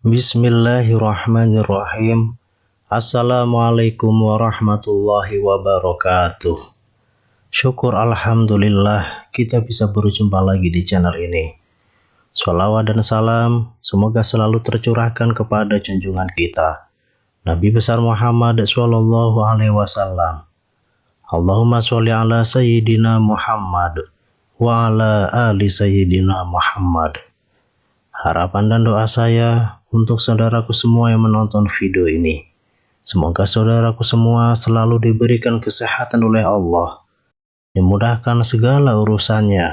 Bismillahirrahmanirrahim. Assalamualaikum warahmatullahi wabarakatuh. Syukur alhamdulillah kita bisa berjumpa lagi di channel ini. Shalawat dan salam semoga selalu tercurahkan kepada junjungan kita Nabi besar Muhammad sallallahu alaihi wasallam. Allahumma sholli ala sayyidina Muhammad wa ala ali sayyidina Muhammad. Harapan dan doa saya untuk saudaraku semua yang menonton video ini. Semoga saudaraku semua selalu diberikan kesehatan oleh Allah, dimudahkan segala urusannya,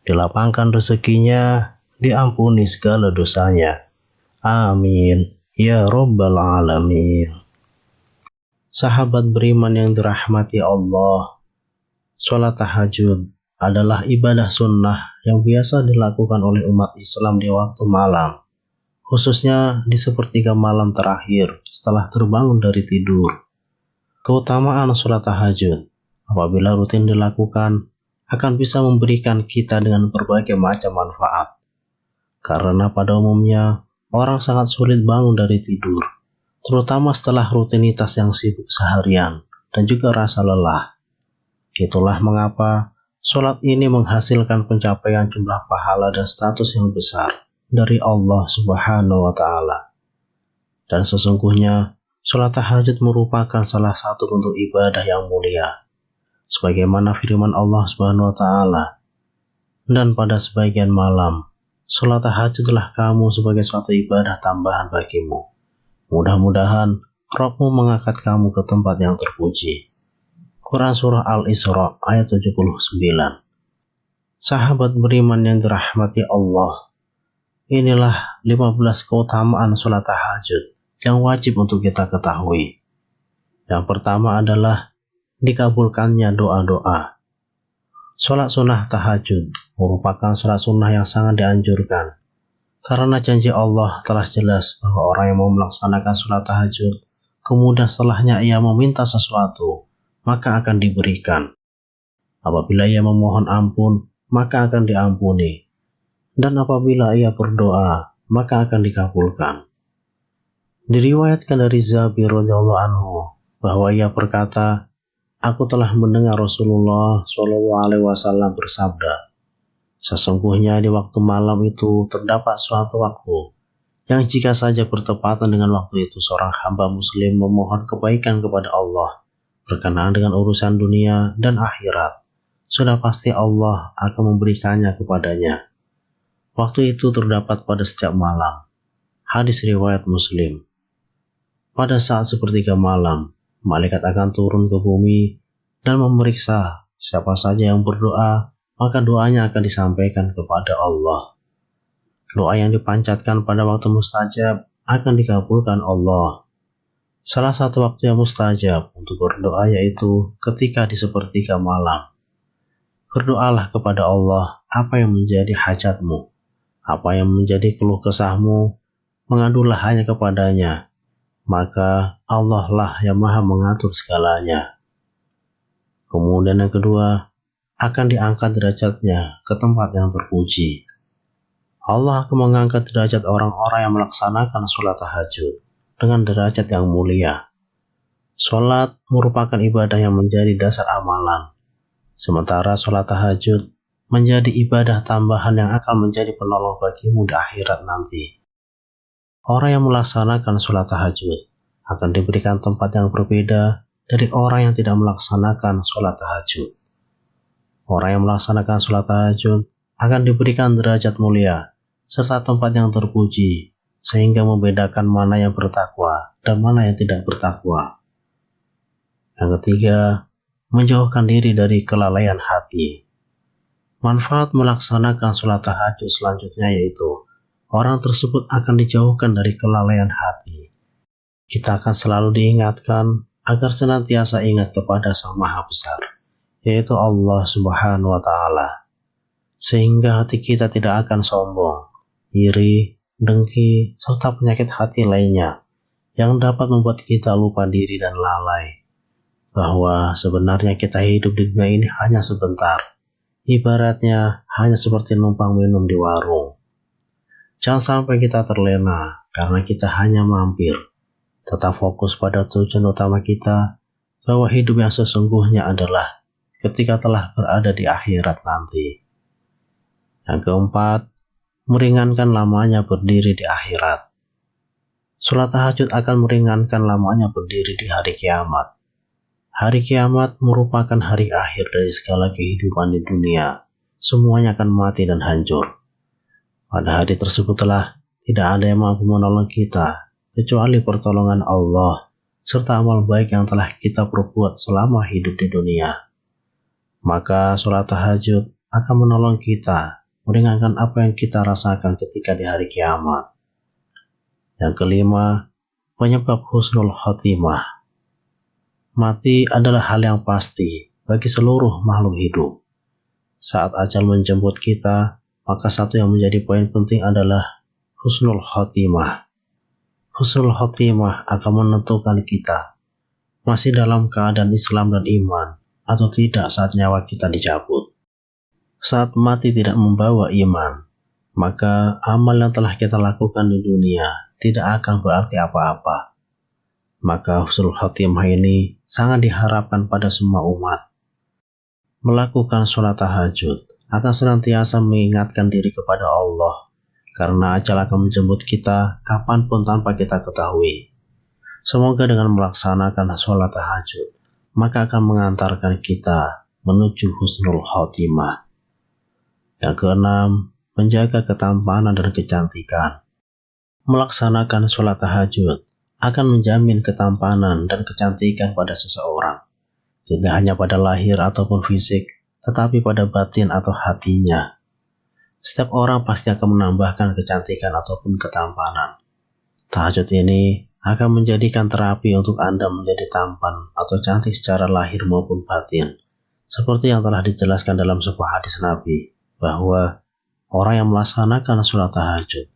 dilapangkan rezekinya, diampuni segala dosanya. Amin. Ya Rabbal Alamin. Sahabat beriman yang dirahmati Allah, sholat tahajud adalah ibadah sunnah yang biasa dilakukan oleh umat Islam di waktu malam, khususnya di sepertiga malam terakhir setelah terbangun dari tidur. Keutamaan sholat tahajud apabila rutin dilakukan akan bisa memberikan kita dengan berbagai macam manfaat. Karena pada umumnya orang sangat sulit bangun dari tidur, terutama setelah rutinitas yang sibuk seharian dan juga rasa lelah. Itulah mengapa sholat ini menghasilkan pencapaian jumlah pahala dan status yang besar dari Allah Subhanahu wa Ta'ala. Dan sesungguhnya sholat tahajud merupakan salah satu bentuk ibadah yang mulia, sebagaimana firman Allah Subhanahu wa Ta'ala, dan pada sebagian malam sholat tahajudlah kamu sebagai suatu ibadah tambahan bagimu. Mudah-mudahan Rabbmu mengangkat kamu ke tempat yang terpuji. Quran Surah Al-Isra ayat 79. Sahabat beriman yang dirahmati Allah, inilah 15 keutamaan sholat tahajud yang wajib untuk kita ketahui. Yang pertama adalah dikabulkannya doa-doa. Sholat sunnah tahajud merupakan sholat sunnah yang sangat dianjurkan, karena janji Allah telah jelas bahwa orang yang mau melaksanakan sholat tahajud, kemudian setelahnya ia meminta sesuatu, maka akan diberikan. Apabila ia memohon ampun, maka akan diampuni. Dan apabila ia berdoa, maka akan dikabulkan. Diriwayatkan dari Jabir radhiyallahu anhu bahwa ia berkata, aku telah mendengar Rasulullah SAW bersabda, sesungguhnya di waktu malam itu terdapat suatu waktu yang jika saja bertepatan dengan waktu itu seorang hamba muslim memohon kebaikan kepada Allah berkenaan dengan urusan dunia dan akhirat, sudah pasti Allah akan memberikannya kepadanya. Waktu itu terdapat pada setiap malam. Hadis riwayat Muslim. Pada saat sepertiga malam, malaikat akan turun ke bumi dan memeriksa siapa saja yang berdoa, maka doanya akan disampaikan kepada Allah. Doa yang dipanjatkan pada waktu mustajab akan dikabulkan Allah. Salah satu waktu yang mustajab untuk berdoa yaitu ketika di sepertiga malam. Berdoalah kepada Allah apa yang menjadi hajatmu, apa yang menjadi keluh kesahmu, mengadulah hanya kepadanya, maka Allah lah yang maha mengatur segalanya. Kemudian yang kedua, akan diangkat derajatnya ke tempat yang terpuji. Allah akan mengangkat derajat orang-orang yang melaksanakan sholat tahajud dengan derajat yang mulia. Sholat merupakan ibadah yang menjadi dasar amalan, sementara sholat tahajud menjadi ibadah tambahan yang akan menjadi penolong bagimu di akhirat nanti. Orang yang melaksanakan sholat tahajud akan diberikan tempat yang berbeda dari orang yang tidak melaksanakan sholat tahajud. Orang yang melaksanakan sholat tahajud akan diberikan derajat mulia serta tempat yang terpuji, sehingga membedakan mana yang bertakwa dan mana yang tidak bertakwa. Yang ketiga, menjauhkan diri dari kelalaian hati. Manfaat melaksanakan sholat tahajud selanjutnya yaitu orang tersebut akan dijauhkan dari kelalaian hati. Kita akan selalu diingatkan agar senantiasa ingat kepada Sang Maha Besar, yaitu Allah Subhanahu wa Ta'ala, sehingga hati kita tidak akan sombong, iri, dengki, serta penyakit hati lainnya yang dapat membuat kita lupa diri dan lalai bahwa sebenarnya kita hidup di dunia ini hanya sebentar. Ibaratnya hanya seperti numpang minum di warung. Jangan sampai kita terlena karena kita hanya mampir. Tetap fokus pada tujuan utama kita, bahwa hidup yang sesungguhnya adalah ketika telah berada di akhirat nanti. Yang keempat, meringankan lamanya berdiri di akhirat. Sholat tahajud akan meringankan lamanya berdiri di hari kiamat. Hari kiamat merupakan hari akhir dari segala kehidupan di dunia. Semuanya akan mati dan hancur. Pada hari tersebutlah tidak ada yang mampu menolong kita kecuali pertolongan Allah serta amal baik yang telah kita perbuat selama hidup di dunia. Maka sholat tahajud akan menolong kita meringankan apa yang kita rasakan ketika di hari kiamat. Yang kelima, penyebab husnul khotimah. Mati adalah hal yang pasti bagi seluruh makhluk hidup. Saat ajal menjemput kita, maka satu yang menjadi poin penting adalah husnul khotimah. Husnul khotimah akan menentukan kita masih dalam keadaan Islam dan iman atau tidak saat nyawa kita dicabut. Saat mati tidak membawa iman, maka amal yang telah kita lakukan di dunia tidak akan berarti apa-apa. Maka husnul khotimah ini sangat diharapkan pada semua umat. Melakukan sholat tahajud akan senantiasa mengingatkan diri kepada Allah, karena ajal akan menjemput kita kapanpun tanpa kita ketahui. Semoga dengan melaksanakan sholat tahajud, maka akan mengantarkan kita menuju husnul khotimah. Yang keenam, menjaga ketampanan dan kecantikan. Melaksanakan sholat tahajud akan menjamin ketampanan dan kecantikan pada seseorang, tidak hanya pada lahir ataupun fisik, tetapi pada batin atau hatinya. Setiap orang pasti akan menambahkan kecantikan ataupun ketampanan. Tahajud ini akan menjadikan terapi untuk Anda menjadi tampan atau cantik secara lahir maupun batin, seperti yang telah dijelaskan dalam sebuah hadis Nabi, bahwa orang yang melaksanakan sholat tahajud,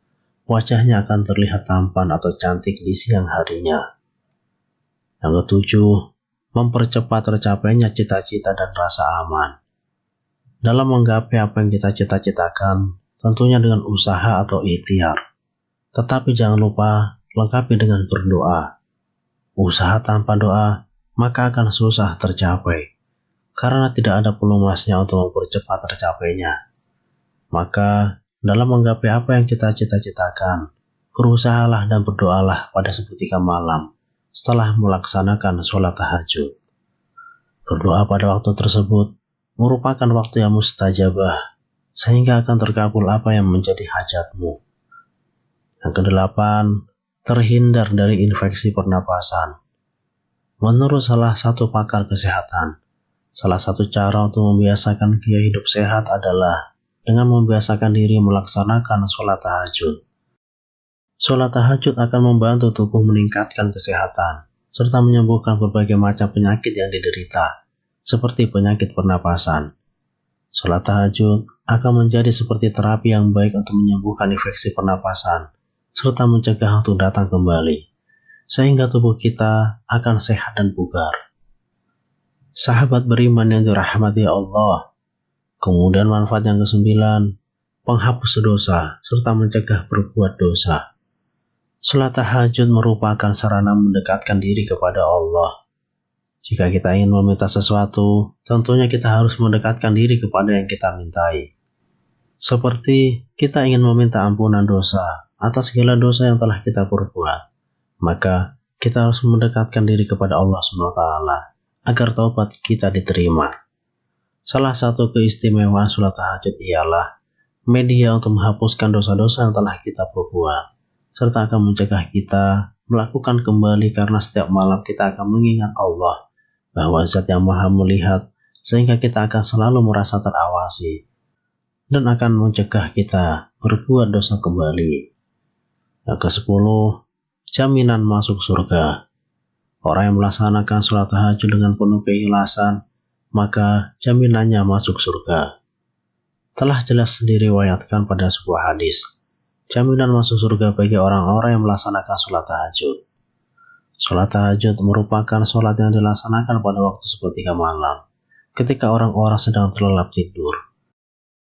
wajahnya akan terlihat tampan atau cantik di siang harinya. Yang ketujuh, mempercepat tercapainya cita-cita dan rasa aman. Dalam menggapai apa yang kita cita-citakan, tentunya dengan usaha atau ikhtiar. Tetapi jangan lupa lengkapi dengan berdoa. Usaha tanpa doa, maka akan susah tercapai, karena tidak ada pelumasnya untuk mempercepat tercapainya. Maka, dalam menggapai apa yang kita cita-citakan, berusahalah dan berdoalah pada sepertiga malam setelah melaksanakan sholat tahajud. Berdoa pada waktu tersebut merupakan waktu yang mustajabah, sehingga akan terkabul apa yang menjadi hajatmu. Yang kedelapan, terhindar dari infeksi pernapasan. Menurut salah satu pakar kesehatan, salah satu cara untuk membiasakan gaya hidup sehat adalah dengan membiasakan diri melaksanakan sholat tahajud. Sholat tahajud akan membantu tubuh meningkatkan kesehatan, serta menyembuhkan berbagai macam penyakit yang diderita, seperti penyakit pernapasan. Sholat tahajud akan menjadi seperti terapi yang baik untuk menyembuhkan infeksi pernapasan, serta mencegah untuk datang kembali, sehingga tubuh kita akan sehat dan bugar. Sahabat beriman yang dirahmati Allah, kemudian manfaat yang kesembilan, penghapus dosa serta mencegah berbuat dosa. Sholat tahajud merupakan sarana mendekatkan diri kepada Allah. Jika kita ingin meminta sesuatu, tentunya kita harus mendekatkan diri kepada yang kita mintai. Seperti kita ingin meminta ampunan dosa atas segala dosa yang telah kita perbuat, maka kita harus mendekatkan diri kepada Allah SWT agar taubat kita diterima. Salah satu keistimewaan sholat tahajud ialah media untuk menghapuskan dosa-dosa yang telah kita perbuat, serta akan mencegah kita melakukan kembali karena setiap malam kita akan mengingat Allah, bahwa Zat yang Maha melihat, sehingga kita akan selalu merasa terawasi, dan akan mencegah kita berbuat dosa kembali. Yang ke-10, jaminan masuk surga. Orang yang melaksanakan sholat tahajud dengan penuh keikhlasan maka jaminannya masuk surga. Telah jelas diriwayatkan pada sebuah hadis, jaminan masuk surga bagi orang-orang yang melaksanakan sholat tahajud. Sholat tahajud merupakan sholat yang dilaksanakan pada waktu sepertiga malam, ketika orang-orang sedang terlelap tidur.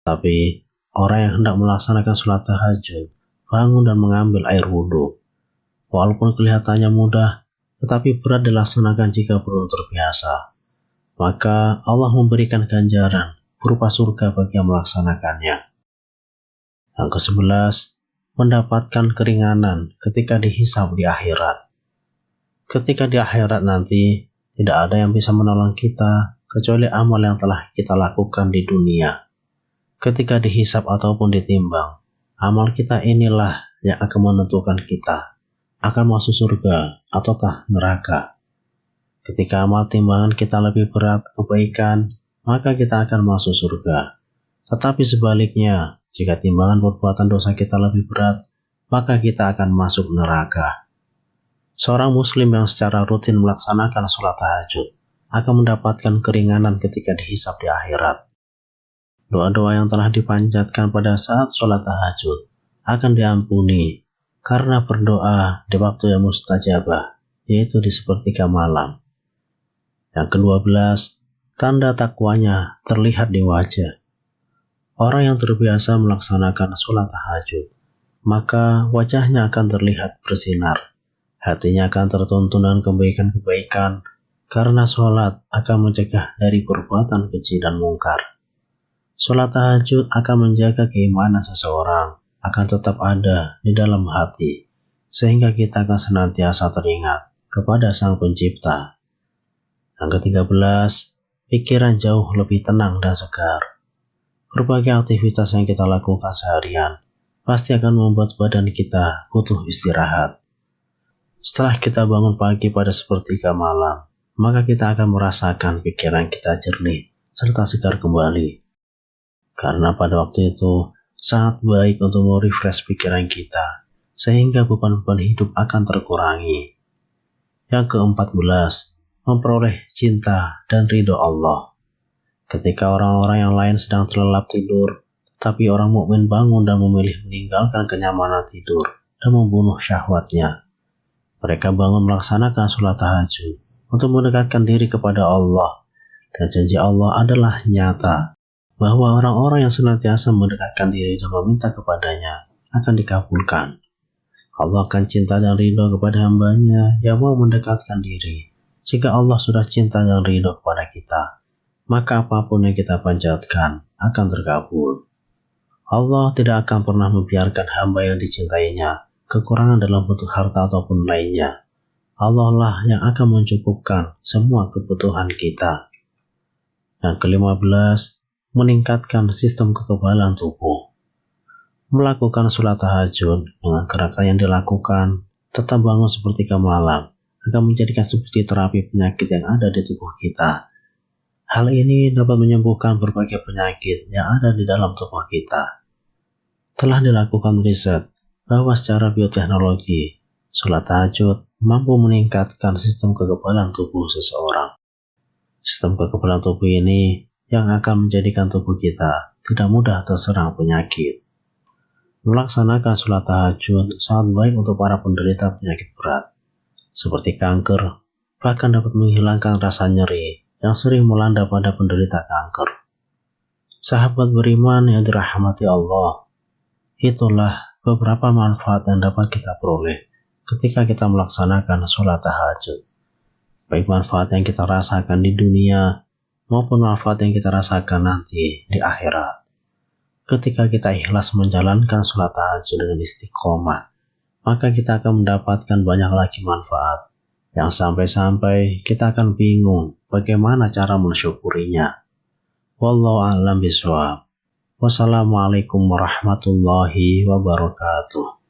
Tapi, orang yang hendak melaksanakan sholat tahajud bangun dan mengambil air wudhu. Walaupun kelihatannya mudah, tetapi berat dilaksanakan jika belum terbiasa. Maka Allah memberikan ganjaran berupa surga bagi yang melaksanakannya. Yang ke-11, mendapatkan keringanan ketika dihisab di akhirat. Ketika di akhirat nanti, tidak ada yang bisa menolong kita kecuali amal yang telah kita lakukan di dunia. Ketika dihisab ataupun ditimbang, amal kita inilah yang akan menentukan kita akan masuk surga ataukah neraka. Ketika amal timbangan kita lebih berat kebaikan, maka kita akan masuk surga. Tetapi sebaliknya, jika timbangan perbuatan dosa kita lebih berat, maka kita akan masuk neraka. Seorang muslim yang secara rutin melaksanakan sholat tahajud akan mendapatkan keringanan ketika dihisab di akhirat. Doa-doa yang telah dipanjatkan pada saat sholat tahajud akan diampuni karena berdoa di waktu yang mustajabah, yaitu di sepertiga malam. Yang ke-12, tanda takwanya terlihat di wajah. Orang yang terbiasa melaksanakan sholat tahajud, maka wajahnya akan terlihat bersinar. Hatinya akan tertuntun dengan kebaikan-kebaikan, karena sholat akan mencegah dari perbuatan keji dan mungkar. Sholat tahajud akan menjaga keimanan seseorang, akan tetap ada di dalam hati, sehingga kita akan senantiasa teringat kepada Sang Pencipta. Yang ke-13, pikiran jauh lebih tenang dan segar. Berbagai aktivitas yang kita lakukan seharian pasti akan membuat badan kita butuh istirahat. Setelah kita bangun pagi pada sepertiga malam, maka kita akan merasakan pikiran kita jernih serta segar kembali. Karena pada waktu itu sangat baik untuk merefresh pikiran kita, sehingga beban-beban hidup akan terkurangi. Yang ke-14, memperoleh cinta dan ridho Allah. Ketika orang-orang yang lain sedang terlelap tidur, tetapi orang mukmin bangun dan memilih meninggalkan kenyamanan tidur dan membunuh syahwatnya. Mereka bangun melaksanakan sholat tahajud untuk mendekatkan diri kepada Allah, dan janji Allah adalah nyata, bahwa orang-orang yang senantiasa mendekatkan diri dan meminta kepadanya akan dikabulkan. Allah akan cinta dan ridho kepada hambanya yang mau mendekatkan diri. Jika Allah sudah cinta dan ridho kepada kita, maka apapun yang kita panjatkan akan terkabul. Allah tidak akan pernah membiarkan hamba yang dicintainya kekurangan dalam bentuk harta ataupun lainnya. Allah lah yang akan mencukupkan semua kebutuhan kita. Yang ke-15, meningkatkan sistem kekebalan tubuh. Melakukan sholat tahajud dengan gerakan yang dilakukan, tetap bangun sepertiga malam, akan menjadikan seperti terapi penyakit yang ada di tubuh kita. Hal ini dapat menyembuhkan berbagai penyakit yang ada di dalam tubuh kita. Telah dilakukan riset bahwa secara bioteknologi, sholat tahajud mampu meningkatkan sistem kekebalan tubuh seseorang. Sistem kekebalan tubuh ini yang akan menjadikan tubuh kita tidak mudah terserang penyakit. Melaksanakan sholat tahajud sangat baik untuk para penderita penyakit berat, seperti kanker, bahkan dapat menghilangkan rasa nyeri yang sering melanda pada penderita kanker. Sahabat beriman yang dirahmati Allah, itulah beberapa manfaat yang dapat kita peroleh ketika kita melaksanakan sholat tahajud. Baik manfaat yang kita rasakan di dunia, maupun manfaat yang kita rasakan nanti di akhirat. Ketika kita ikhlas menjalankan sholat tahajud dengan istiqomah, maka kita akan mendapatkan banyak lagi manfaat, yang sampai-sampai kita akan bingung bagaimana cara mensyukurinya. Wallahu a'lam bishawab. Wassalamualaikum warahmatullahi wabarakatuh.